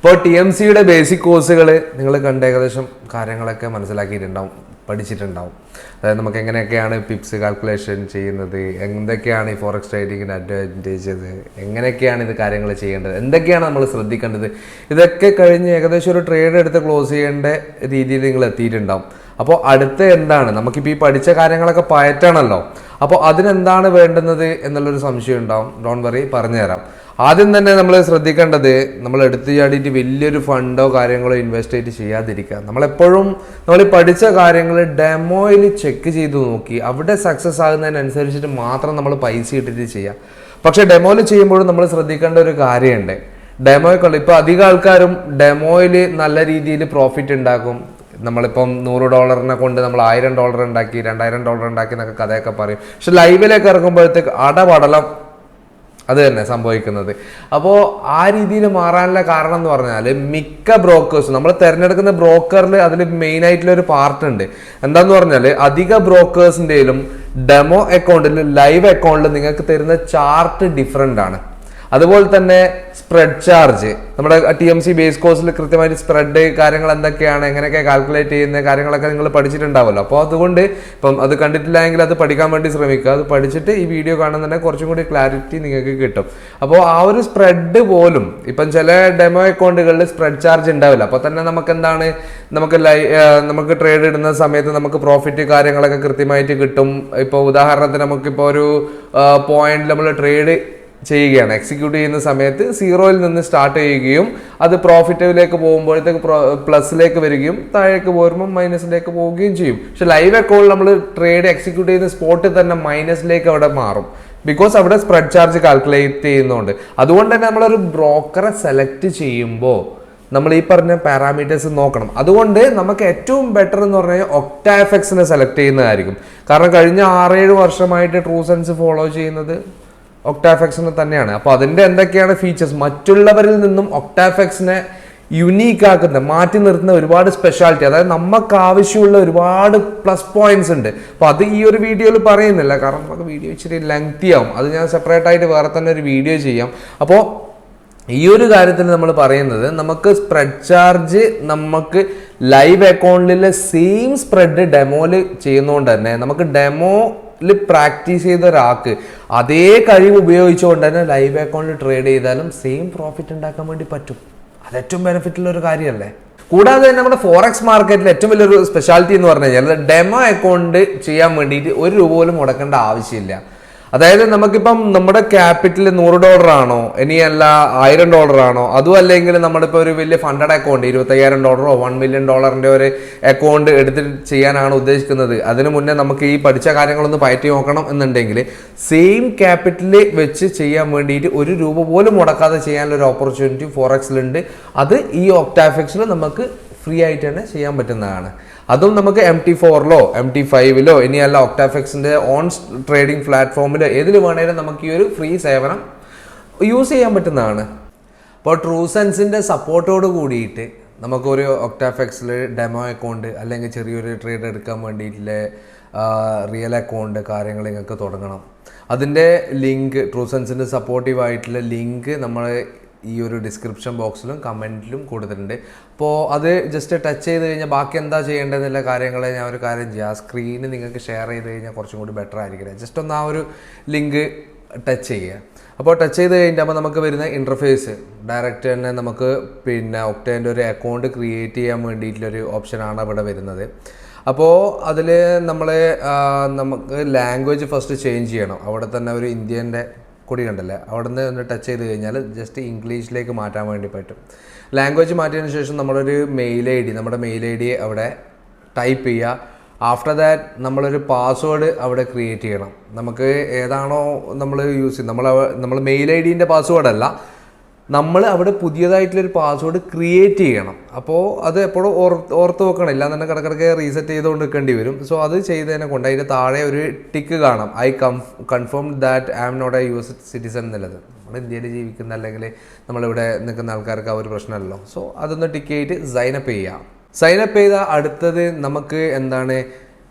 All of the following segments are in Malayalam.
ഇപ്പോൾ TMCയുടെ ബേസിക് കോഴ്സുകൾ നിങ്ങൾ കണ്ട ഏകദേശം കാര്യങ്ങളൊക്കെ മനസ്സിലാക്കിയിട്ടുണ്ടാവും, പഠിച്ചിട്ടുണ്ടാവും. അതായത് നമുക്ക് എങ്ങനെയൊക്കെയാണ് പിപ്സ് കാൽക്കുലേഷൻ ചെയ്യുന്നത്, എന്തൊക്കെയാണ് ഈ ഫോറക്സ് ട്രേഡിങ്ങിന് അഡ്വാൻറ്റേജസ്, എങ്ങനെയൊക്കെയാണ് ഇത് കാര്യങ്ങൾ ചെയ്യേണ്ടത്, എന്തൊക്കെയാണ് നമ്മൾ ശ്രദ്ധിക്കേണ്ടത്, ഇതൊക്കെ കഴിഞ്ഞ് ഏകദേശം ഒരു ട്രേഡ് എടുത്ത് ക്ലോസ് ചെയ്യേണ്ട രീതിയിൽ നിങ്ങൾ എത്തിയിട്ടുണ്ടാവും. അപ്പോൾ അടുത്ത എന്താണ്, നമുക്കിപ്പോൾ ഈ പഠിച്ച കാര്യങ്ങളൊക്കെ പയറ്റാണല്ലോ, അപ്പോൾ അതിനെന്താണ് വേണ്ടുന്നത് എന്നുള്ളൊരു സംശയം ഉണ്ടാവും. ഡോൺ വറി, പറഞ്ഞുതരാം. ആദ്യം തന്നെ നമ്മൾ ശ്രദ്ധിക്കേണ്ടത്, നമ്മൾ എടുത്തു ചാടിയിട്ട് വലിയൊരു ഫണ്ടോ കാര്യങ്ങളോ ഇൻവെസ്റ്റ് ചെയ്യാതിരിക്കുക. നമ്മളെപ്പോഴും നമ്മൾ ഈ പഠിച്ച കാര്യങ്ങൾ ഡെമോയിൽ ചെക്ക് ചെയ്ത് നോക്കി അവിടെ സക്സസ് ആകുന്നതിനനുസരിച്ചിട്ട് മാത്രം നമ്മൾ പൈസ ഇട്ടിട്ട് ചെയ്യുക. പക്ഷെ ഡെമോയിൽ ചെയ്യുമ്പോഴും നമ്മൾ ശ്രദ്ധിക്കേണ്ട ഒരു കാര്യമുണ്ട്. ഡെമോയ്ക്കുള്ള ഇപ്പോൾ അധികം ആൾക്കാരും ഡെമോയിൽ നല്ല രീതിയിൽ പ്രോഫിറ്റ് ഉണ്ടാക്കും. നമ്മളിപ്പം $100 കൊണ്ട് നമ്മൾ $1000 ഉണ്ടാക്കി, $2000 ഉണ്ടാക്കി എന്നൊക്കെ കഥയൊക്കെ പറയും. പക്ഷെ ലൈവിലേക്ക് ഇറങ്ങുമ്പോഴത്തേക്ക് അടപടലം അത് തന്നെ സംഭവിക്കുന്നത്. അപ്പോൾ ആ രീതിയിൽ മാറാനുള്ള കാരണം എന്ന് പറഞ്ഞാൽ മിക്ക ബ്രോക്കേഴ്സും നമ്മൾ തിരഞ്ഞെടുക്കുന്ന ബ്രോക്കറിൽ അതിൽ മെയിൻ ആയിട്ടുള്ള ഒരു പാർട്ട് ഉണ്ട്. എന്താന്ന് പറഞ്ഞാൽ അധിക ബ്രോക്കേഴ്സിൻ്റെയിലും ഡെമോ അക്കൗണ്ടിൽ ലൈവ് അക്കൗണ്ടിൽ നിങ്ങൾക്ക് തരുന്ന ചാർട്ട് ഡിഫറെൻ്റ് ആണ്. അതുപോലെ തന്നെ സ്പ്രെഡ് ചാർജ്, നമ്മുടെ TMC ബേസ് കോഴ്സിൽ കൃത്യമായിട്ട് സ്പ്രെഡ് കാര്യങ്ങൾ എന്തൊക്കെയാണ്, എങ്ങനെയൊക്കെ കാൽക്കുലേറ്റ് ചെയ്യുന്ന കാര്യങ്ങളൊക്കെ നിങ്ങൾ പഠിച്ചിട്ടുണ്ടാവുമല്ലോ. അപ്പോൾ അതുകൊണ്ട് ഇപ്പം അത് കണ്ടിട്ടില്ലെങ്കിൽ അത് പഠിക്കാൻ വേണ്ടി ശ്രമിക്കുക. അത് പഠിച്ചിട്ട് ഈ വീഡിയോ കാണുന്നുണ്ടെങ്കിൽ കുറച്ചും കൂടി ക്ലാരിറ്റി നിങ്ങൾക്ക് കിട്ടും. അപ്പോൾ ആ ഒരു സ്പ്രെഡ് പോലും ഇപ്പം ചില ഡെമോ അക്കൗണ്ടുകളിൽ സ്പ്രെഡ് ചാർജ് ഉണ്ടാവില്ല. അപ്പോൾ തന്നെ നമുക്ക് എന്താണ്, നമുക്ക് ട്രേഡ് ഇടുന്ന സമയത്ത് നമുക്ക് പ്രോഫിറ്റ് കാര്യങ്ങളൊക്കെ കൃത്യമായിട്ട് കിട്ടും. ഇപ്പോൾ ഉദാഹരണത്തിന് നമുക്കിപ്പോൾ ഒരു പോയിന്റ് നമ്മൾ ട്രേഡ് ചെയ്യുകയാണ്, എക്സിക്യൂട്ട് ചെയ്യുന്ന സമയത്ത് 0-ൽ നിന്ന് സ്റ്റാർട്ട് ചെയ്യുകയും അത് പ്രോഫിറ്റിലേക്ക് പോകുമ്പോഴത്തേക്ക് പ്ലസിലേക്ക് വരികയും താഴേക്ക് പോകുമ്പോൾ മൈനസിലേക്ക് പോവുകയും ചെയ്യും. പക്ഷെ ലൈവ് അക്കൗണ്ടിൽ നമ്മൾ ട്രേഡ് എക്സിക്യൂട്ട് ചെയ്യുന്ന സ്പോട്ടിൽ തന്നെ മൈനസിലേക്ക് അവിടെ മാറും. ബിക്കോസ് അവിടെ സ്പ്രെഡ് ചാർജ് കാൽക്കുലേറ്റ് ചെയ്യുന്നതുകൊണ്ട്. അതുകൊണ്ട് തന്നെ നമ്മളൊരു ബ്രോക്കറെ സെലക്ട് ചെയ്യുമ്പോൾ നമ്മൾ ഈ പറഞ്ഞ പാരാമീറ്റേഴ്സ് നോക്കണം. അതുകൊണ്ട് നമുക്ക് ഏറ്റവും ബെറ്റർ എന്ന് പറഞ്ഞാൽ ഒക്ടാഫെക്സിനെ സെലക്ട് ചെയ്യുന്നതായിരിക്കും. കാരണം കഴിഞ്ഞ 6-7 വർഷമായിട്ട് ട്രൂസെൻസ് ഫോളോ ചെയ്യുന്നത് ഒക്ടാഫെക്സിനെ തന്നെയാണ്. അപ്പോൾ അതിൻ്റെ എന്തൊക്കെയാണ് ഫീച്ചേഴ്സ്, മറ്റുള്ളവരിൽ നിന്നും ഒക്ടാഫെക്സിനെ യുണീക്ക് ആക്കുന്ന, മാറ്റി നിർത്തുന്ന ഒരുപാട് സ്പെഷ്യാലിറ്റി, അതായത് നമുക്ക് ആവശ്യമുള്ള ഒരുപാട് പ്ലസ് പോയിന്റ്സ് ഉണ്ട്. അപ്പോൾ അത് ഈ ഒരു വീഡിയോയിൽ പറയുന്നില്ല, കാരണം നമുക്ക് വീഡിയോ ഇച്ചിരി ലെങ്തി ആവും. അത് ഞാൻ സെപ്പറേറ്റ് ആയിട്ട് വേറെ തന്നെ ഒരു വീഡിയോ ചെയ്യാം. അപ്പോൾ ഈ ഒരു കാര്യത്തിൽ നമ്മൾ പറയുന്നത്, നമുക്ക് സ്പ്രെഡ് ചാർജ് നമുക്ക് ലൈവ് അക്കൗണ്ടിലെ സെയിം സ്പ്രെഡ് ഡെമോയിൽ ചെയ്യുന്നതുകൊണ്ട് തന്നെ നമുക്ക് പ്രാക്ടീസ് ചെയ്ത ഒരാൾക്ക് അതേ കഴിവ് ഉപയോഗിച്ചുകൊണ്ട് തന്നെ ലൈവ് അക്കൗണ്ടിൽ ട്രേഡ് ചെയ്താലും സെയിം പ്രോഫിറ്റ് ഉണ്ടാക്കാൻ വേണ്ടി പറ്റും. അത് ഏറ്റവും ബെനിഫിറ്റ് ഉള്ള ഒരു കാര്യമല്ലേ. കൂടാതെ തന്നെ നമ്മുടെ ഫോറക്സ് മാർക്കറ്റിൽ ഏറ്റവും വലിയൊരു സ്പെഷ്യാലിറ്റി എന്ന് പറഞ്ഞു കഴിഞ്ഞാൽ ഡെമോ അക്കൗണ്ട് ചെയ്യാൻ വേണ്ടിയിട്ട് $1 പോലും മുടക്കേണ്ട ആവശ്യമില്ല. അതായത് നമുക്കിപ്പം നമ്മുടെ ക്യാപിറ്റൽ $100 ആണോ, ഇനിയല്ല $1000 ആണോ, അതും അല്ലെങ്കിൽ നമ്മളിപ്പോൾ ഒരു വലിയ ഫണ്ടഡ് അക്കൗണ്ട് $25,000 $1 million ഒരു അക്കൗണ്ട് എടുത്തിട്ട് ചെയ്യാനാണ് ഉദ്ദേശിക്കുന്നത്. അതിനു മുന്നേ നമുക്ക് ഈ പഠിച്ച കാര്യങ്ങളൊന്ന് പയറ്റി നോക്കണം എന്നുണ്ടെങ്കിൽ സെയിം ക്യാപിറ്റൽ വെച്ച് ചെയ്യാൻ വേണ്ടിയിട്ട് $1 പോലും മുടക്കാതെ ചെയ്യാനുള്ള ഒരു ഓപ്പർച്യൂണിറ്റി ഫോറക്സിലുണ്ട്. അത് ഈ ഒക്ടാഫെക്സിൽ നമുക്ക് ഫ്രീ ആയിട്ട് തന്നെ ചെയ്യാൻ പറ്റുന്നതാണ്. അതും നമുക്ക് MT4-ലോ MT5-ലോ ഇനിയല്ല ഒക്ടാഫെക്സിൻ്റെ ഓൺ ട്രേഡിംഗ് പ്ലാറ്റ്ഫോമിലോ ഏതിൽ വേണേലും നമുക്ക് ഈ ഒരു ഫ്രീ സേവനം യൂസ് ചെയ്യാൻ പറ്റുന്നതാണ്. അപ്പോൾ ട്രൂസെൻസിൻ്റെ സപ്പോർട്ടോട് കൂടിയിട്ട് നമുക്കൊരു ഒക്ടാഫെക്സിൽ ഡെമോ അക്കൗണ്ട് അല്ലെങ്കിൽ ചെറിയൊരു ട്രേഡ് എടുക്കാൻ വേണ്ടിയിട്ടുള്ള റിയൽ അക്കൗണ്ട് കാര്യങ്ങൾ നിങ്ങൾക്ക് തുടങ്ങണം. അതിൻ്റെ ലിങ്ക്, ട്രൂസെൻസിൻ്റെ സപ്പോർട്ടീവ് ആയിട്ടുള്ള ലിങ്ക് നമ്മൾ ഈ ഒരു ഡിസ്ക്രിപ്ഷൻ ബോക്സിലും കമൻറ്റിലും കൊടുത്തിട്ടുണ്ട്. അപ്പോൾ അത് ജസ്റ്റ് ടച്ച് ചെയ്ത് കഴിഞ്ഞാൽ ബാക്കി എന്താ ചെയ്യേണ്ടതെന്നുള്ള കാര്യങ്ങൾ ഞാൻ ഒരു കാര്യം ചെയ്യാം, ആ സ്ക്രീന് നിങ്ങൾക്ക് ഷെയർ ചെയ്ത് കഴിഞ്ഞാൽ കുറച്ചും കൂടി ബെറ്റർ ആയിരിക്കും. ജസ്റ്റ് ഒന്ന് ആ ഒരു ലിങ്ക് ടച്ച് ചെയ്യുക. അപ്പോൾ ടച്ച് ചെയ്ത് കഴിഞ്ഞാൽ നമുക്ക് വരുന്ന ഇൻ്റർഫേസ് ഡയറക്റ്റ് തന്നെ നമുക്ക് പിന്നെ ഒക്ടേൻ്റെ ഒരു അക്കൗണ്ട് ക്രിയേറ്റ് ചെയ്യാൻ വേണ്ടിയിട്ടുള്ളൊരു ഓപ്ഷനാണ് ഇവിടെ വരുന്നത്. അപ്പോൾ അതിൽ നമുക്ക് ലാംഗ്വേജ് ഫസ്റ്റ് ചേഞ്ച് ചെയ്യണം. അവിടെ തന്നെ ഒരു ഇന്ത്യൻ്റെ കൂടി കണ്ടല്ലേ, അവിടെ നിന്ന് ഒന്ന് ടച്ച് ചെയ്ത് കഴിഞ്ഞാൽ ജസ്റ്റ് ഇംഗ്ലീഷിലേക്ക് മാറ്റാൻ വേണ്ടി പറ്റും. ലാംഗ്വേജ് മാറ്റിയതിന് ശേഷം നമ്മുടെ മെയിൽ ഐ ഡി അവിടെ ടൈപ്പ് ചെയ്യുക. ആഫ്റ്റർ ദാറ്റ് നമ്മളൊരു പാസ്വേഡ് അവിടെ ക്രിയേറ്റ് ചെയ്യണം. നമുക്ക് ഏതാണോ നമ്മൾ യൂസ് ചെയ്യുന്നത്, നമ്മൾ മെയിൽ ഐ ഡിൻ്റെ പാസ്വേഡ് അല്ല, നമ്മൾ അവിടെ പുതിയതായിട്ടുള്ളൊരു പാസ്വേഡ് ക്രിയേറ്റ് ചെയ്യണം. അപ്പോൾ അത് എപ്പോഴും ഓർത്ത് വെക്കണം, ഇല്ലാന്നുണ്ടെങ്കിൽ കിടക്കിടക്ക് റീസെറ്റ് ചെയ്തുകൊണ്ട് നിൽക്കേണ്ടി വരും. സോ അത് ചെയ്തതിനെ കൊണ്ട് അതിൻ്റെ താഴെ ഒരു ടിക്ക് കാണാം, I confirm that I am not a US citizen എന്നുള്ളത്. നമ്മൾ ഇന്ത്യയിൽ ജീവിക്കുന്ന അല്ലെങ്കിൽ നമ്മളിവിടെ നിൽക്കുന്ന ആൾക്കാർക്ക് ആ ഒരു പ്രശ്നമല്ലല്ലോ. സോ അതൊന്ന് ടിക്ക് ചെയ്തിട്ട് സൈനപ്പ് ചെയ്യാം. സൈനപ്പ് ചെയ്താൽ അടുത്തത് നമുക്ക് എന്താണ്,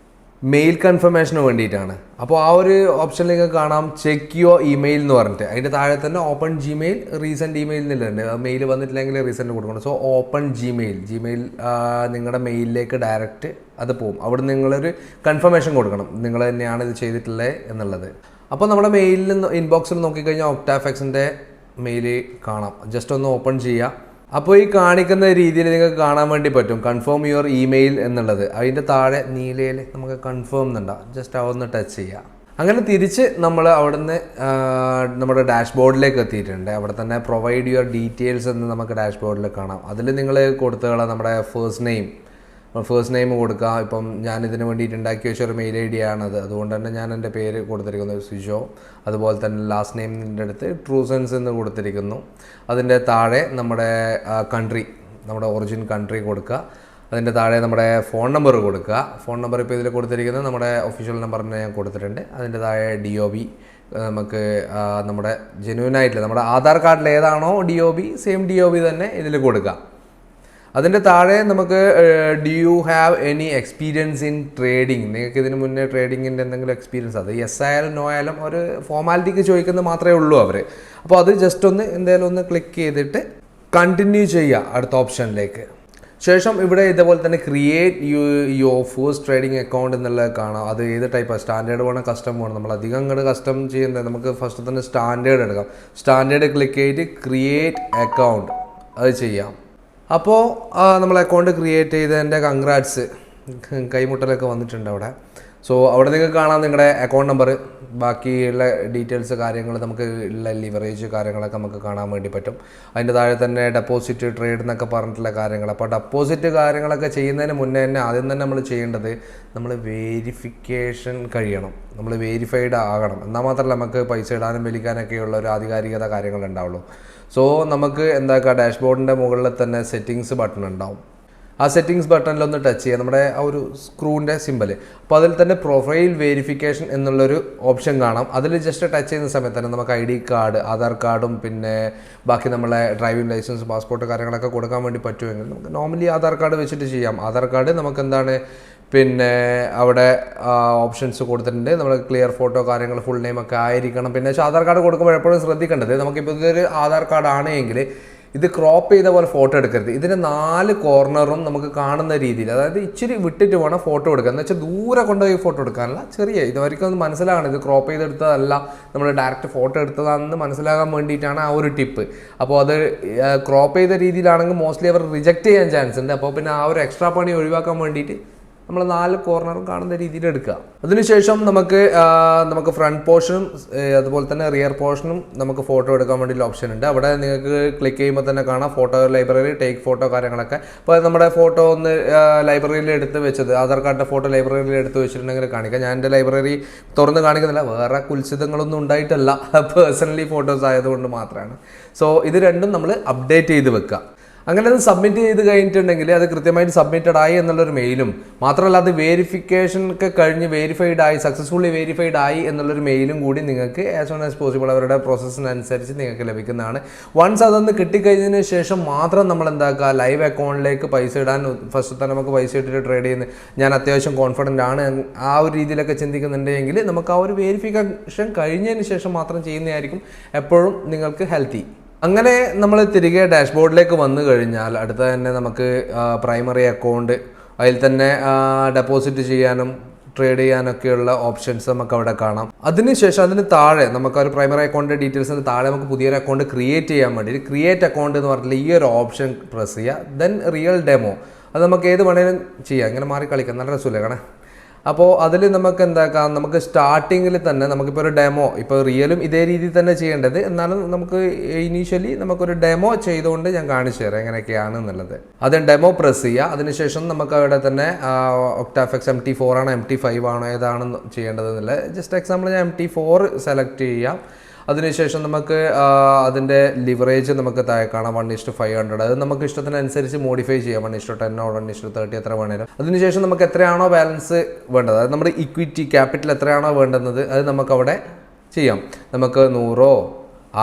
മെയിൽ കൺഫർമേഷന് വേണ്ടിയിട്ടാണ്. അപ്പോൾ ആ ഒരു ഓപ്ഷനിലേക്ക് കാണാം ചെക്ക് യുവർ ഇമെയിൽ എന്ന് പറഞ്ഞിട്ട്. അതിൻ്റെ താഴെ തന്നെ ഓപ്പൺ ജിമെയിൽ റീസെൻറ്റ് ഇമെയിൽ എന്നുള്ളുണ്ട്. മെയിൽ വന്നിട്ടില്ലെങ്കിൽ റീസെൻറ്റ് കൊടുക്കണം. സോ ഓപ്പൺ ജിമെയിൽ നിങ്ങളുടെ മെയിലിലേക്ക് ഡയറക്റ്റ് അത് പോകും. അവിടെ നിങ്ങളൊരു കൺഫർമേഷൻ കൊടുക്കണം നിങ്ങൾ തന്നെയാണ് ഇത് ചെയ്തിട്ടുള്ളത് എന്നുള്ളത്. അപ്പോൾ നമ്മുടെ മെയിലിൽ ഇൻബോക്സിൽ നോക്കിക്കഴിഞ്ഞാൽ ഒക്ടാഫെക്സിൻ്റെ മെയിൽ കാണാം. ജസ്റ്റ് ഒന്ന് ഓപ്പൺ ചെയ്യുക. അപ്പോൾ ഈ കാണിക്കുന്ന രീതിയിൽ നിങ്ങൾക്ക് കാണാൻ വേണ്ടി പറ്റും കൺഫേം യുവർ ഇമെയിൽ എന്നുള്ളത്. അതിൻ്റെ താഴെ നീലയിൽ നമുക്ക് കൺഫേം എന്നുണ്ടാവും. ജസ്റ്റ് അതൊന്ന് ടച്ച് ചെയ്യുക. അങ്ങനെ തിരിച്ച് നമ്മൾ അവിടുന്ന് നമ്മുടെ ഡാഷ്ബോർഡിലേക്ക് എത്തിയിട്ടുണ്ട്. അവിടെ തന്നെ പ്രൊവൈഡ് യുവർ ഡീറ്റെയിൽസ് എന്ന് നമുക്ക് ഡാഷ്ബോർഡിൽ കാണാം. അതിൽ നിങ്ങൾ കൊടുത്തുകളാം നമ്മുടെ ഫസ്റ്റ് നെയിം കൊടുക്കുക. ഇപ്പം ഞാനിതിന് വേണ്ടിയിട്ട് ഉണ്ടാക്കി വെച്ച ഒരു മെയിൽ ID ആണത്. അതുകൊണ്ട് തന്നെ ഞാൻ എൻ്റെ പേര് കൊടുത്തിരിക്കുന്നത് സിജോ. അതുപോലെ തന്നെ ലാസ്റ്റ് നെയിമിൻ്റെ അടുത്ത് ട്രൂസെൻസ് എന്ന് കൊടുത്തിരിക്കുന്നു. അതിൻ്റെ താഴെ നമ്മുടെ കൺട്രി, നമ്മുടെ ഒറിജിൻ കൺട്രി കൊടുക്കുക. അതിൻ്റെ താഴെ നമ്മുടെ ഫോൺ നമ്പർ കൊടുക്കുക. ഫോൺ നമ്പർ ഇപ്പോൾ ഇതിൽ കൊടുത്തിരിക്കുന്നത് നമ്മുടെ ഒഫീഷ്യൽ നമ്പറിനെ ഞാൻ കൊടുത്തിട്ടുണ്ട്. അതിൻ്റെ താഴെ DOB നമുക്ക് നമ്മുടെ ജെന്യൂനായിട്ടുള്ള നമ്മുടെ ആധാർ കാർഡിൽ ഏതാണോ DOB സെയിം DOB തന്നെ ഇതിൽ കൊടുക്കുക. അതിൻ്റെ താഴെ നമുക്ക് do you have any experience in trading, നിങ്ങൾക്ക് ഇതിന് മുന്നേ ട്രേഡിങ്ങിൻ്റെ എന്തെങ്കിലും എക്സ്പീരിയൻസ്, അത് യെസ് ആയാലും നോ ആയാലും ഒരു ഫോർമാലിറ്റിക്ക് ചോദിക്കുന്നത് മാത്രമേ ഉള്ളൂ അവർ. അപ്പോൾ അത് ജസ്റ്റ് ഒന്ന് എന്തായാലും ഒന്ന് ക്ലിക്ക് ചെയ്തിട്ട് കണ്ടിന്യൂ ചെയ്യുക അടുത്ത ഓപ്ഷനിലേക്ക്. ശേഷം ഇവിടെ ഇതേപോലെ തന്നെ create your first trading account എന്നുള്ളത് കാണാം. അത് ഏത് ടൈപ്പാണ്, സ്റ്റാൻഡേർഡ് വേണം കസ്റ്റം വേണം. നമ്മൾ അധികം അങ്ങോട്ട് കസ്റ്റം ചെയ്യുന്നത് നമുക്ക് ഫസ്റ്റ് തന്നെ സ്റ്റാൻഡേർഡ് എടുക്കാം. സ്റ്റാൻഡേർഡ് ക്ലിക്ക് ചെയ്തിട്ട് ക്രിയേറ്റ് അക്കൗണ്ട് അത് ചെയ്യാം. അപ്പോൾ നമ്മൾ അക്കൗണ്ട് ക്രിയേറ്റ് ചെയ്തതിൻ്റെ കൺഗ്രാറ്റ്സ് കൈമുട്ടലൊക്കെ വന്നിട്ടുണ്ട് അവിടെ. സോ അവിടെ നിങ്ങൾക്ക് കാണാം നിങ്ങളുടെ അക്കൗണ്ട് നമ്പർ, ബാക്കിയുള്ള ഡീറ്റെയിൽസ് കാര്യങ്ങൾ നമുക്ക് ഉള്ള ലിവറേജ് കാര്യങ്ങളൊക്കെ നമുക്ക് കാണാൻ വേണ്ടി പറ്റും. അതിൻ്റെ താഴെ തന്നെ ഡെപ്പോസിറ്റ് ട്രേഡ് എന്നൊക്കെ പറഞ്ഞിട്ടുള്ള കാര്യങ്ങൾ. അപ്പോൾ ഡെപ്പോസിറ്റ് കാര്യങ്ങളൊക്കെ ചെയ്യുന്നതിന് മുന്നേ തന്നെ ആദ്യം തന്നെ നമ്മൾ ചെയ്യേണ്ടത് നമ്മൾ വേരിഫിക്കേഷൻ കഴിയണം, നമ്മൾ വേരിഫൈഡ് ആകണം. എന്നാൽ മാത്രമല്ല നമുക്ക് പൈസ ഇടാനും വലിക്കാനൊക്കെയുള്ള ഒരു ആധികാരികത കാര്യങ്ങൾ ഉണ്ടാവുള്ളൂ. സോ നമുക്ക് എന്താക്കുക, ഡാഷ്ബോർഡിൻ്റെ മുകളിൽ തന്നെ സെറ്റിങ്സ് ബട്ടൺ ഉണ്ടാവും. ആ സെറ്റിങ്സ് ബട്ടണിലൊന്ന് ടച്ച് ചെയ്യുക, നമ്മുടെ ആ ഒരു സ്ക്രൂവിൻ്റെ സിമ്പൽ. അപ്പോൾ അതിൽ തന്നെ പ്രൊഫൈൽ വെരിഫിക്കേഷൻ എന്നുള്ളൊരു ഓപ്ഷൻ കാണാം. അതിൽ ജസ്റ്റ് ടച്ച് ചെയ്യുന്ന സമയത്ത് തന്നെ നമുക്ക് ID കാർഡ്, ആധാർ കാർഡും പിന്നെ ബാക്കി നമ്മളെ ഡ്രൈവിംഗ് ലൈസൻസ്, പാസ്പോർട്ട് കാര്യങ്ങളൊക്കെ കൊടുക്കാൻ വേണ്ടി പറ്റുമെങ്കിൽ നമുക്ക് നോർമലി ആധാർ കാർഡ് വെച്ചിട്ട് ചെയ്യാം. ആധാർ കാർഡ് നമുക്ക് എന്താണ് പിന്നെ അവിടെ ഓപ്ഷൻസ് കൊടുത്തിട്ടുണ്ട്. നമ്മൾ ക്ലിയർ ഫോട്ടോ കാര്യങ്ങൾ ഫുൾ നെയിം ഒക്കെ ആയിരിക്കണം. പിന്നെ ആധാർ കാർഡ് കൊടുക്കുമ്പോൾ എപ്പോഴും ശ്രദ്ധിക്കേണ്ടത്, നമുക്കിപ്പോൾ ഇതൊരു ആധാർ കാർഡ് ആണെങ്കിൽ ഇത് ക്രോപ്പ് ചെയ്ത പോലെ ഫോട്ടോ എടുക്കരുത്. ഇതിൻ്റെ 4 കോർണറും നമുക്ക് കാണുന്ന രീതിയിൽ, അതായത് ഇച്ചിരി വിട്ടിട്ട് വേണം ഫോട്ടോ എടുക്കുക. എന്ന് വെച്ചാൽ ദൂരെ കൊണ്ടുപോയി ഫോട്ടോ എടുക്കാനല്ല, ചെറിയ ഇതുവരെയ്ക്കും ഒന്ന് മനസ്സിലാകണം ഇത് ക്രോപ്പ് ചെയ്തെടുത്തതല്ല, നമ്മൾ ഡയറക്റ്റ് ഫോട്ടോ എടുത്തതാണെന്ന് മനസ്സിലാകാൻ വേണ്ടിയിട്ടാണ് ആ ഒരു ടിപ്പ്. അപ്പോൾ അത് ക്രോപ്പ് ചെയ്ത രീതിയിലാണെങ്കിൽ മോസ്റ്റ്ലി അവർ റിജക്റ്റ് ചെയ്യാൻ ചാൻസ് ഉണ്ട്. അപ്പോൾ പിന്നെ ആ ഒരു എക്സ്ട്രാ പണി ഒഴിവാക്കാൻ വേണ്ടിയിട്ട് നമ്മൾ 4 കോർണറും കാണുന്ന രീതിയിൽ എടുക്കുക. അതിനുശേഷം നമുക്ക് ഫ്രണ്ട് പോർഷനും അതുപോലെ തന്നെ റിയർ പോർഷനും നമുക്ക് ഫോട്ടോ എടുക്കാൻ വേണ്ടിയുള്ള ഓപ്ഷൻ ഉണ്ട്. അവിടെ നിങ്ങൾക്ക് ക്ലിക്ക് ചെയ്യുമ്പോൾ തന്നെ കാണാം ഫോട്ടോ ലൈബ്രറി, ടേക്ക് ഫോട്ടോ കാര്യങ്ങളൊക്കെ. അപ്പോൾ നമ്മുടെ ഫോട്ടോ ഒന്ന് ലൈബ്രറിയിൽ എടുത്ത് വെച്ചത്, ആധാർ കാർഡിൻ്റെ ഫോട്ടോ ലൈബ്രറിയിൽ എടുത്ത് വെച്ചിട്ടുണ്ടെങ്കിൽ കാണിക്കാം. ഞാൻ എൻ്റെ ലൈബ്രറി തുറന്ന് കാണിക്കുന്നില്ല, വേറെ കുൽസിതങ്ങളൊന്നും ഉണ്ടായിട്ടല്ല, പേഴ്സണലി ഫോട്ടോസ് ആയതുകൊണ്ട് മാത്രമാണ്. സോ ഇത് രണ്ടും നമ്മൾ അപ്ഡേറ്റ് ചെയ്ത് വെക്കുക. അങ്ങനെ അത് സബ്മിറ്റ് ചെയ്ത് കഴിഞ്ഞിട്ടുണ്ടെങ്കിൽ അത് കൃത്യമായിട്ട് സബ്മിറ്റഡ് ആയി എന്നുള്ളൊരു മെയിലും, മാത്രമല്ല അത് വേരിഫിക്കേഷൻ ഒക്കെ കഴിഞ്ഞ് സക്സസ്ഫുള്ളി വെരിഫൈഡ് ആയി എന്നുള്ളൊരു മെയിലും കൂടി നിങ്ങൾക്ക് ആസ് സൂൺ ആസ് പോസിബിൾ അവരുടെ പ്രോസസ്സിനനുസരിച്ച് നിങ്ങൾക്ക് ലഭിക്കുന്നതാണ്. വൺസ് അതൊന്ന് കിട്ടിക്കഴിഞ്ഞതിന് ശേഷം മാത്രം നമ്മൾ എന്താക്കുക, ലൈവ് അക്കൗണ്ടിലേക്ക് പൈസ ഇടാൻ ഫസ്റ്റ് തന്നെ നമുക്ക് പൈസ ഇട്ടിട്ട് ട്രേഡ് ചെയ്യുന്നത് ഞാൻ അത്യാവശ്യം കോൺഫിഡൻ്റ് ആണ് ആ ഒരു രീതിയിലൊക്കെ ചിന്തിക്കുന്നുണ്ടെങ്കിൽ നമുക്ക് ആ ഒരു വെരിഫിക്കേഷൻ കഴിഞ്ഞതിന് ശേഷം മാത്രം ചെയ്യുന്നതായിരിക്കും എപ്പോഴും നിങ്ങൾക്ക് ഹെൽത്തി. അങ്ങനെ നമ്മൾ തിരികെ ഡാഷ്ബോർഡിലേക്ക് വന്നു കഴിഞ്ഞാൽ അടുത്ത തന്നെ നമുക്ക് പ്രൈമറി അക്കൗണ്ട്, അതിൽ തന്നെ ഡെപ്പോസിറ്റ് ചെയ്യാനും ട്രേഡ് ചെയ്യാനൊക്കെയുള്ള ഓപ്ഷൻസ് നമുക്ക് അവിടെ കാണാം. അതിനുശേഷം അതിന് താഴെ നമുക്ക് ഒരു പ്രൈമറി അക്കൗണ്ടിൻ്റെ ഡീറ്റെയിൽസിന് താഴെ നമുക്ക് പുതിയൊരു അക്കൗണ്ട് ക്രിയേറ്റ് ചെയ്യാൻ വേണ്ടി ക്രിയേറ്റ് അക്കൗണ്ട് എന്ന് പറഞ്ഞിട്ടുള്ള ഈ ഒരു ഓപ്ഷൻ പ്രസ് ചെയ്യുക. ദെൻ റിയൽ ഡെമോ, അത് നമുക്ക് ഏത് വേണേലും ചെയ്യാം, ഇങ്ങനെ മാറി കളിക്കാം, നല്ല രസമില്ല കാണാൻ. അപ്പോൾ അതിൽ നമുക്ക് എന്താക്കാം, നമുക്ക് സ്റ്റാർട്ടിങ്ങിൽ തന്നെ നമുക്കിപ്പോൾ ഒരു ഡെമോ, ഇപ്പോൾ റിയലും ഇതേ രീതിയിൽ തന്നെ ചെയ്യേണ്ടത്, എന്നാലും നമുക്ക് ഇനീഷ്യലി നമുക്കൊരു ഡെമോ ചെയ്തുകൊണ്ട് ഞാൻ കാണിച്ചു തരാം എങ്ങനെയൊക്കെയാണ് എന്നുള്ളത്. അത് ഡെമോ പ്രസ് ചെയ്യുക. അതിനുശേഷം നമുക്ക് അവിടെ തന്നെ ഒക്ടാഫെക്സ് MT4 ആണോ MT5 ആണോ ഏതാണ് ചെയ്യേണ്ടത് എന്നുള്ളത് ജസ്റ്റ് എക്സാമ്പിൾ ഞാൻ MT4 സെലക്ട് ചെയ്യാം. അതിനുശേഷം നമുക്ക് അതിൻ്റെ ലിവറേജ് നമുക്ക് താഴെ കാണാം 1:500. അത് നമുക്ക് ഇഷ്ടത്തിനനുസരിച്ച് മോഡിഫൈ ചെയ്യാം, 1:10 1:30 എത്ര വേണേലും. അതിനുശേഷം നമുക്ക് എത്രയാണോ ബാലൻസ് വേണ്ടത്, അതായത് നമ്മുടെ ഇക്വിറ്റി ക്യാപിറ്റൽ എത്രയാണോ വേണ്ടുന്നത് അത് നമുക്കവിടെ ചെയ്യാം. നമുക്ക് 100,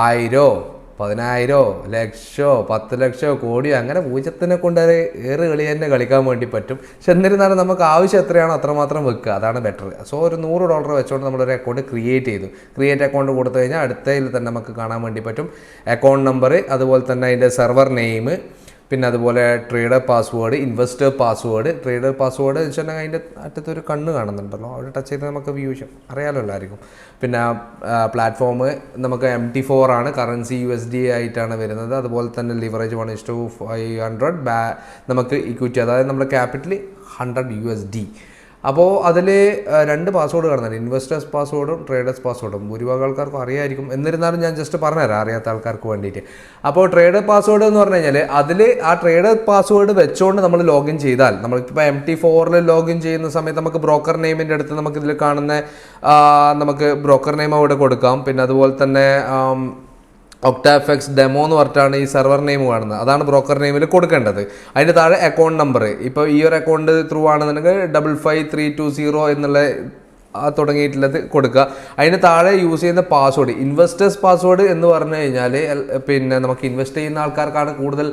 1000, 10,000 ലക്ഷമോ 10 ലക്ഷമോ കോടിയോ അങ്ങനെ പൂജ്യത്തിനെ കൊണ്ട് അത് ഏറ് കളി തന്നെ കളിക്കാൻ വേണ്ടി പറ്റും. പക്ഷെ എന്നിരുന്നാലും നമുക്ക് ആവശ്യം എത്രയാണോ അത്രമാത്രം വെക്കുക, അതാണ് ബെറ്റർ. സോ ഒരു $100 വെച്ചുകൊണ്ട് നമ്മളൊരു അക്കൗണ്ട് ക്രിയേറ്റ് ചെയ്തു. ക്രിയേറ്റ് അക്കൗണ്ട് കൊടുത്തു കഴിഞ്ഞാൽ അടുത്തതിൽ തന്നെ നമുക്ക് കാണാൻ വേണ്ടി പറ്റും അക്കൗണ്ട് നമ്പർ, അതുപോലെ തന്നെ അതിൻ്റെ സെർവർ നെയിം, പിന്നെ അതുപോലെ trader password, investor password. Trader password എന്ന് വെച്ചിട്ടുണ്ടെങ്കിൽ അതിൻ്റെ അറ്റത്തൊരു കണ്ണ് കാണുന്നുണ്ടല്ലോ, അവിടെ ടച്ച് ചെയ്ത് നമുക്ക് വ്യൂ ചെയ്യാം, അറിയാമല്ലോ എല്ലാവർക്കും. പിന്നെ പ്ലാറ്റ്ഫോം നമുക്ക് MT4 ആണ്, കറൻസി USD ആയിട്ടാണ് വരുന്നത്. അതുപോലെ തന്നെ ലിവറേജ് 1:500, നമുക്ക് ഇക്വിറ്റി അതായത് നമ്മുടെ ക്യാപിറ്റൽ $100. അപ്പോൾ അതിൽ 2 പാസ്വേഡ് കാണുന്നുണ്ട്, ഇൻവെസ്റ്റേഴ്സ് പാസ്വേഡും ട്രേഡേഴ്സ് പാസ്വേഡും. ഭൂരിഭാഗം ആൾക്കാർക്കും അറിയായിരിക്കും, എന്നിരുന്നാലും ഞാൻ ജസ്റ്റ് പറഞ്ഞുതരാം അറിയാത്ത ആൾക്കാർക്ക് വേണ്ടിയിട്ട്. അപ്പോൾ ട്രേഡർ പാസ്വേഡ് എന്ന് പറഞ്ഞു കഴിഞ്ഞാൽ അതിൽ ആ ട്രേഡർ പാസ്വേഡ് വെച്ചുകൊണ്ട് നമ്മൾ ലോഗിൻ ചെയ്താൽ, നമ്മളിപ്പോൾ MT4 ലോഗിൻ ചെയ്യുന്ന സമയത്ത് നമുക്ക് ബ്രോക്കർ നെയിമിൻ്റെ അടുത്ത് നമുക്ക് ഇതിൽ കാണുന്ന നമുക്ക് ബ്രോക്കർ നെയിം അവിടെ കൊടുക്കാം. പിന്നെ അതുപോലെ തന്നെ ഒക്ടാഫെക്സ് ഡെമോ എന്ന് പറഞ്ഞിട്ടാണ് ഈ സെർവർ നെയിം കാണുന്നത്, അതാണ് ബ്രോക്കർ നെയിമിൽ കൊടുക്കേണ്ടത്. അതിൻ്റെ താഴെ അക്കൗണ്ട് നമ്പർ, ഇപ്പോൾ ഈ ഒരു അക്കൗണ്ട് ത്രൂ ആണെന്നുണ്ടെങ്കിൽ 55320 എന്നുള്ള തുടങ്ങിയിട്ടുള്ളത് കൊടുക്കുക. അതിന് താഴെ യൂസ് ചെയ്യുന്ന പാസ്വേഡ് ഇൻവെസ്റ്റേഴ്സ് പാസ്വേഡ് എന്ന് പറഞ്ഞു കഴിഞ്ഞാൽ പിന്നെ നമുക്ക് ഇൻവെസ്റ്റ് ചെയ്യുന്ന ആൾക്കാർക്കാണ് കൂടുതൽ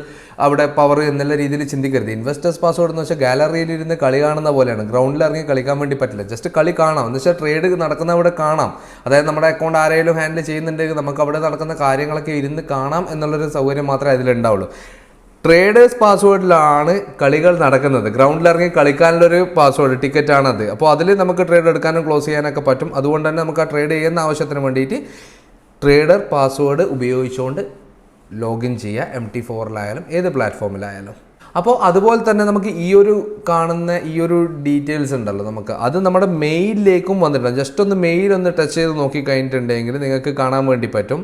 അവിടെ പവർ എന്നുള്ള രീതിയിൽ ചിന്തിക്കരുത്. ഇൻവെസ്റ്റേഴ്സ് പാസ്വേഡ് എന്ന് വെച്ചാൽ ഗാലറിയിൽ ഇരുന്ന് കളി കാണുന്ന പോലെയാണ്, ഗ്രൗണ്ടിൽ ഇറങ്ങി കളിക്കാൻ വേണ്ടി പറ്റില്ല, ജസ്റ്റ് കളി കാണാം എന്ന് വെച്ചാൽ ട്രേഡ് നടക്കുന്ന അവിടെ കാണാം. അതായത് നമ്മുടെ അക്കൗണ്ട് ആരെങ്കിലും ഹാൻഡിൽ ചെയ്യുന്നുണ്ടെങ്കിൽ നമുക്ക് അവിടെ നടക്കുന്ന കാര്യങ്ങളൊക്കെ ഇരുന്ന് കാണാം എന്നുള്ളൊരു സൗകര്യം മാത്രമേ അതിലുണ്ടാവുള്ളൂ. ട്രേഡേഴ്സ് പാസ്വേഡിലാണ് കളികൾ നടക്കുന്നത്, ഗ്രൗണ്ടിൽ ഇറങ്ങി കളിക്കാനുള്ളൊരു പാസ്വേഡ് ടിക്കറ്റാണത്. അപ്പോൾ അതിൽ നമുക്ക് ട്രേഡ് എടുക്കാനും ക്ലോസ് ചെയ്യാനൊക്കെ പറ്റും. അതുകൊണ്ട് തന്നെ നമുക്ക് ആ ട്രേഡ് ചെയ്യുന്ന ആവശ്യത്തിന് വേണ്ടിയിട്ട് ട്രേഡർ പാസ്വേഡ് ഉപയോഗിച്ചുകൊണ്ട് ലോഗിൻ ചെയ്യുക, MT4 ഏത് പ്ലാറ്റ്ഫോമിലായാലും. അപ്പോൾ അതുപോലെ തന്നെ നമുക്ക് ഈ ഒരു കാണുന്ന ഈ ഒരു ഡീറ്റെയിൽസ് ഉണ്ടല്ലോ, നമുക്ക് അത് നമ്മുടെ മെയിലിലേക്കും വന്നിട്ടുണ്ട്. ജസ്റ്റ് ഒന്ന് മെയിൽ ഒന്ന് ടച്ച് ചെയ്ത് നോക്കി കഴിഞ്ഞിട്ടുണ്ടെങ്കിൽ നിങ്ങൾക്ക് കാണാൻ വേണ്ടി പറ്റും.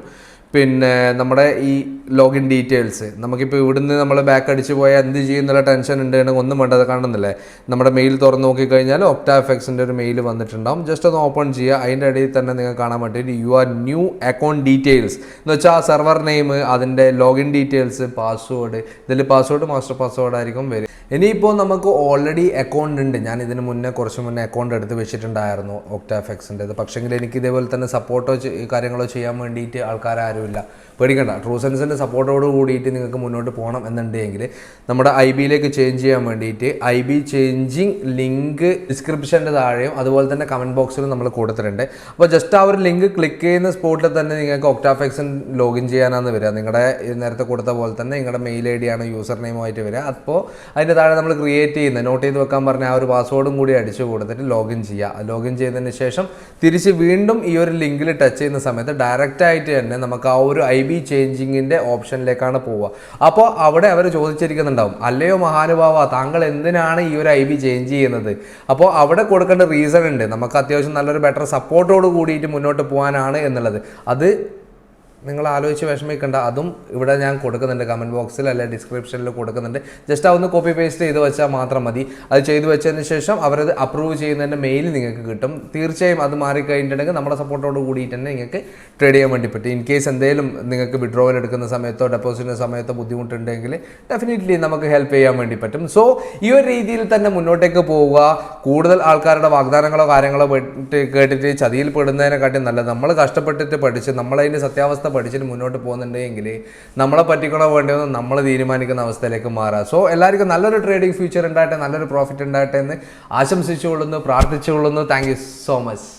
പിന്നെ നമ്മുടെ ഈ ലോഗിൻ ഡീറ്റെയിൽസ് നമുക്കിപ്പോൾ ഇവിടുന്ന് നമ്മൾ ബാക്ക് അടിച്ച് പോയാൽ എന്ത് ചെയ്യുന്നുള്ള ടെൻഷൻ ഉണ്ടെങ്കിൽ ഒന്നും വേണ്ടത് കാണുന്നില്ലേ, നമ്മുടെ മെയിൽ തുറന്ന് നോക്കിക്കഴിഞ്ഞാൽ ഒക്ടാഫെക്സിൻ്റെ ഒരു മെയിൽ വന്നിട്ടുണ്ടാവും. ജസ്റ്റ് ഒന്ന് ഓപ്പൺ ചെയ്യുക, അതിൻ്റെ ഇടയിൽ തന്നെ നിങ്ങൾക്ക് കാണാൻ വേണ്ടിയിട്ട് യുവർ ന്യൂ അക്കൗണ്ട് ഡീറ്റെയിൽസ് എന്ന് വെച്ചാൽ സെർവർ നെയിം, അതിൻ്റെ ലോഗിൻ ഡീറ്റെയിൽസ്, പാസ്വേഡ്. ഇതിൽ പാസ്വേഡ് മാസ്റ്റർ പാസ്വേഡ് ആയിരിക്കും വരും. ഇനിയിപ്പോൾ നമുക്ക് ഓൾറെഡി അക്കൗണ്ട് ഉണ്ട്, ഞാൻ ഇതിന് മുന്നേ കുറച്ച് മുന്നേ അക്കൗണ്ട് എടുത്ത് വെച്ചിട്ടുണ്ടായിരുന്നു ഒക്ടാഫെക്സിൻ്റെത്. പക്ഷേങ്കിൽ എനിക്ക് ഇതേപോലെ തന്നെ സപ്പോർട്ടോ കാര്യങ്ങളോ ചെയ്യാൻ വേണ്ടിയിട്ട് ആൾക്കാരും ഇല്ല. പേടിക്കണ്ട, ട്രൂസെൻസിൻ്റെ സപ്പോർട്ടോട് കൂടിയിട്ട് നിങ്ങൾക്ക് മുന്നോട്ട് പോകണം എന്നുണ്ടെങ്കിൽ നമ്മുടെ IBയിലേക്ക് ചേഞ്ച് ചെയ്യാൻ വേണ്ടിയിട്ട് IB ചേഞ്ചിങ് ലിങ്ക് ഡിസ്ക്രിപ്ഷൻ്റെ താഴെയും അതുപോലെ തന്നെ കമൻറ്റ് ബോക്സിലും നമ്മൾ കൊടുത്തിട്ടുണ്ട്. അപ്പോൾ ജസ്റ്റ് ആ ഒരു ലിങ്ക് ക്ലിക്ക് ചെയ്യുന്ന സ്പോട്ടിൽ തന്നെ നിങ്ങൾക്ക് ഒക്ടാഫെക്സിൻ ലോഗിൻ ചെയ്യാനാണ് വരിക. നിങ്ങളുടെ നേരത്തെ കൊടുത്ത പോലെ തന്നെ നിങ്ങളുടെ മെയിൽ ID ആണ് യൂസർ നെയിമായിട്ട് വരിക. അപ്പോൾ അതിൻ്റെ താഴെ നമ്മൾ ക്രിയേറ്റ് ചെയ്യുന്ന നോട്ട് ചെയ്ത് വെക്കാൻ പറഞ്ഞ ആ ഒരു പാസ്വേഡും കൂടി അടിച്ചു കൊടുത്തിട്ട് ലോഗിൻ ചെയ്യുക. ലോഗിൻ ചെയ്തതിന് ശേഷം തിരിച്ച് വീണ്ടും ഈ ഒരു ലിങ്കിൽ ടച്ച് ചെയ്യുന്ന സമയത്ത് ഡയറക്റ്റായിട്ട് തന്നെ നമുക്ക് ആ ഒരു IB ചേഞ്ചിങ്ങിൻ്റെ ഓപ്ഷനിലേക്കാണ് പോവുക. അപ്പോൾ അവിടെ അവർ ചോദിച്ചിരിക്കുന്നുണ്ടാവും, അല്ലയോ മഹാനുഭാവ താങ്കൾ എന്തിനാണ് ഈ ഒരു IB ചേഞ്ച് ചെയ്യുന്നത്? അപ്പോൾ അവിടെ കൊടുക്കേണ്ട റീസൺ ഉണ്ട്, നമുക്ക് അത്യാവശ്യം നല്ലൊരു ബെറ്റർ സപ്പോർട്ടോട് കൂടിയിട്ട് മുന്നോട്ട് പോകാനാണ് എന്നുള്ളത്. അത് നിങ്ങൾ ആലോചിച്ച് വിഷമിക്കേണ്ട, അതും ഇവിടെ ഞാൻ കൊടുക്കുന്നുണ്ട്, കമൻറ്റ് ബോക്സിൽ അല്ലെ ഡിസ്ക്രിപ്ഷനിൽ കൊടുക്കുന്നുണ്ട്. ജസ്റ്റ് അതൊന്ന് കോപ്പി പേസ്റ്റ് ചെയ്ത് വെച്ചാൽ മാത്രം മതി. അത് ചെയ്ത് വെച്ചതിന് ശേഷം അവരത് അപ്രൂവ് ചെയ്യുന്നതിൻ്റെ മെയിൽ നിങ്ങൾക്ക് കിട്ടും. തീർച്ചയായും അത് മാറിക്കഴിഞ്ഞിട്ടുണ്ടെങ്കിൽ നമ്മുടെ സപ്പോർട്ടോട് കൂടിയിട്ട് തന്നെ നിങ്ങൾക്ക് ട്രേഡ് ചെയ്യാൻ വേണ്ടി പറ്റും. ഇൻ കേസ് എന്തെങ്കിലും നിങ്ങൾക്ക് വിഡ്രോവൽ എടുക്കുന്ന സമയത്തോ ഡെപ്പോസിറ്റിൻ്റെ സമയത്തോ ബുദ്ധിമുട്ടുണ്ടെങ്കിൽ ഡെഫിനറ്റ്ലി നമുക്ക് ഹെൽപ്പ് ചെയ്യാൻ വേണ്ടി പറ്റും. സോ ഈ ഒരു രീതിയിൽ തന്നെ മുന്നോട്ടേക്ക് പോവുക. കൂടുതൽ ആൾക്കാരുടെ വാഗ്ദാനങ്ങളോ കാര്യങ്ങളോ കേട്ടിട്ട് ചതിയിൽ പെടുന്നതിനെക്കാട്ടി നല്ലത് നമ്മൾ കഷ്ടപ്പെട്ടിട്ട് പഠിച്ച് നമ്മളതിൻ്റെ സത്യാവസ്ഥ പഠിച്ചിട്ട് മുന്നോട്ട് പോകുന്നുണ്ടെങ്കിൽ നമ്മളെ പറ്റിക്കണോ വേണ്ടതെന്ന് നമ്മൾ തീരുമാനിക്കുന്ന അവസ്ഥയിലേക്ക് മാറാം. സോ എല്ലാവർക്കും നല്ലൊരു ട്രേഡിംഗ് ഫ്യൂച്ചർ ഉണ്ടാകട്ടെ, നല്ലൊരു പ്രോഫിറ്റ് ഉണ്ടാകട്ടെ എന്ന് ആശംസിച്ചുകൊള്ളുന്നു, പ്രാർത്ഥിച്ചുകൊള്ളുന്നു. Thank you so much.